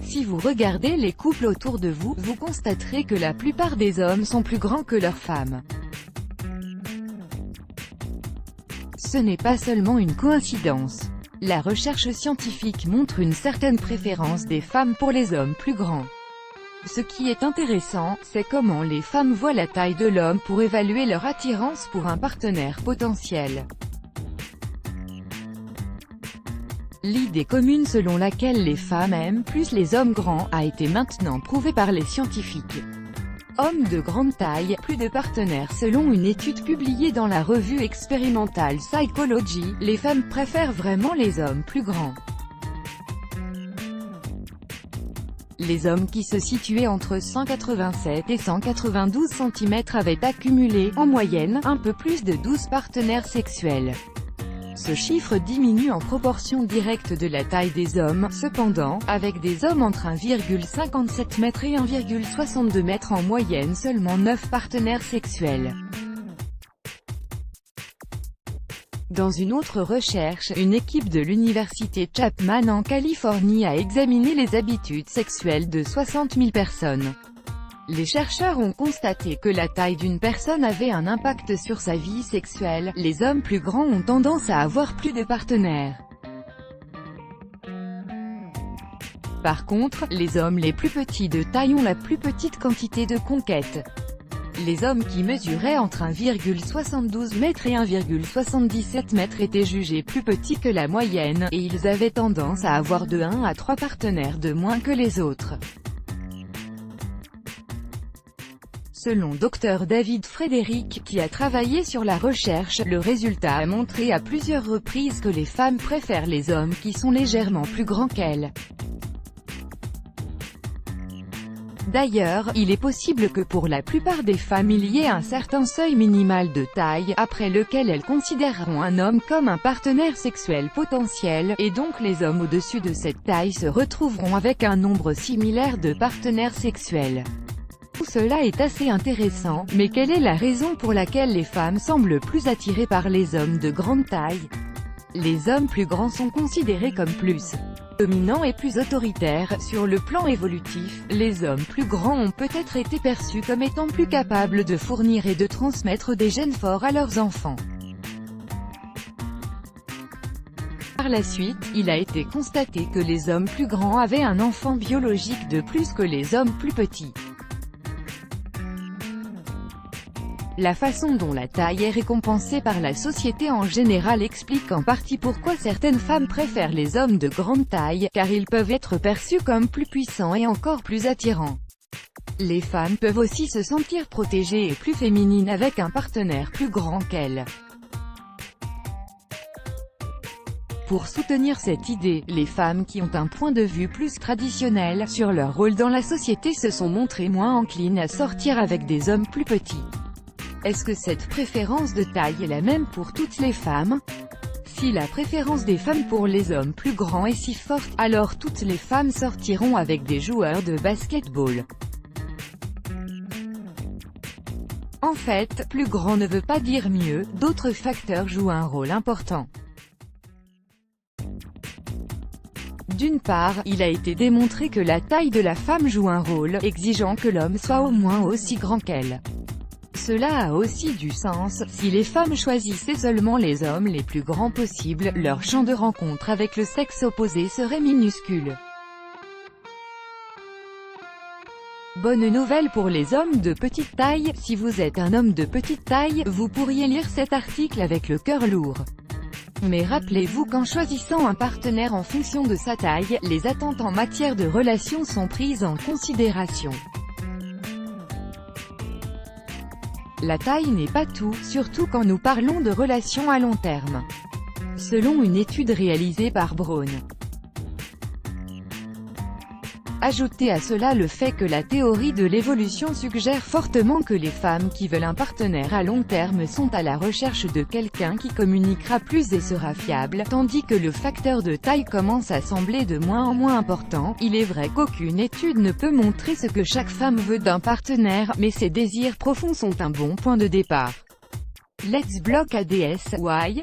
Si vous regardez les couples autour de vous, vous constaterez que la plupart des hommes sont plus grands que leurs femmes. Ce n'est pas seulement une coïncidence. La recherche scientifique montre une certaine préférence des femmes pour les hommes plus grands. Ce qui est intéressant, c'est comment les femmes voient la taille de l'homme pour évaluer leur attirance pour un partenaire potentiel. L'idée commune selon laquelle les femmes aiment plus les hommes grands a été maintenant prouvée par les scientifiques. Hommes de grande taille, plus de partenaires. Selon une étude publiée dans la revue expérimentale Psychology, les femmes préfèrent vraiment les hommes plus grands. Les hommes qui se situaient entre 187 et 192 cm avaient accumulé, en moyenne, un peu plus de 12 partenaires sexuels. Ce chiffre diminue en proportion directe de la taille des hommes, cependant, avec des hommes entre 1,57 m et 1,62 m en moyenne seulement 9 partenaires sexuels. Dans une autre recherche, une équipe de l'université Chapman en Californie a examiné les habitudes sexuelles de 60 000 personnes. Les chercheurs ont constaté que la taille d'une personne avait un impact sur sa vie sexuelle. Les hommes plus grands ont tendance à avoir plus de partenaires. Par contre, les hommes les plus petits de taille ont la plus petite quantité de conquêtes. Les hommes qui mesuraient entre 1,72 m et 1,77 m étaient jugés plus petits que la moyenne, et ils avaient tendance à avoir de 1 à 3 partenaires de moins que les autres. Selon Dr David Frederick, qui a travaillé sur la recherche, le résultat a montré à plusieurs reprises que les femmes préfèrent les hommes qui sont légèrement plus grands qu'elles. D'ailleurs, il est possible que pour la plupart des femmes il y ait un certain seuil minimal de taille, après lequel elles considéreront un homme comme un partenaire sexuel potentiel, et donc les hommes au-dessus de cette taille se retrouveront avec un nombre similaire de partenaires sexuels. Tout cela est assez intéressant, mais quelle est la raison pour laquelle les femmes semblent plus attirées par les hommes de grande taille? Les hommes plus grands sont considérés comme plus dominants et plus autoritaires. Sur le plan évolutif, les hommes plus grands ont peut-être été perçus comme étant plus capables de fournir et de transmettre des gènes forts à leurs enfants. Par la suite, il a été constaté que les hommes plus grands avaient un enfant biologique de plus que les hommes plus petits. La façon dont la taille est récompensée par la société en général explique en partie pourquoi certaines femmes préfèrent les hommes de grande taille, car ils peuvent être perçus comme plus puissants et encore plus attirants. Les femmes peuvent aussi se sentir protégées et plus féminines avec un partenaire plus grand qu'elles. Pour soutenir cette idée, les femmes qui ont un point de vue plus traditionnel sur leur rôle dans la société se sont montrées moins enclines à sortir avec des hommes plus petits. Est-ce que cette préférence de taille est la même pour toutes les femmes? Si la préférence des femmes pour les hommes plus grands est si forte, alors toutes les femmes sortiront avec des joueurs de basket-ball. En fait, plus grand ne veut pas dire mieux, d'autres facteurs jouent un rôle important. D'une part, il a été démontré que la taille de la femme joue un rôle, exigeant que l'homme soit au moins aussi grand qu'elle. Cela a aussi du sens, si les femmes choisissaient seulement les hommes les plus grands possibles, leur champ de rencontre avec le sexe opposé serait minuscule. Bonne nouvelle pour les hommes de petite taille, si vous êtes un homme de petite taille, vous pourriez lire cet article avec le cœur lourd. Mais rappelez-vous qu'en choisissant un partenaire en fonction de sa taille, les attentes en matière de relations sont prises en considération. La taille n'est pas tout, surtout quand nous parlons de relations à long terme. Selon une étude réalisée par Brown. Ajoutez à cela le fait que la théorie de l'évolution suggère fortement que les femmes qui veulent un partenaire à long terme sont à la recherche de quelqu'un qui communiquera plus et sera fiable, tandis que le facteur de taille commence à sembler de moins en moins important. Il est vrai qu'aucune étude ne peut montrer ce que chaque femme veut d'un partenaire, mais ses désirs profonds sont un bon point de départ. Let's block ADS. Why?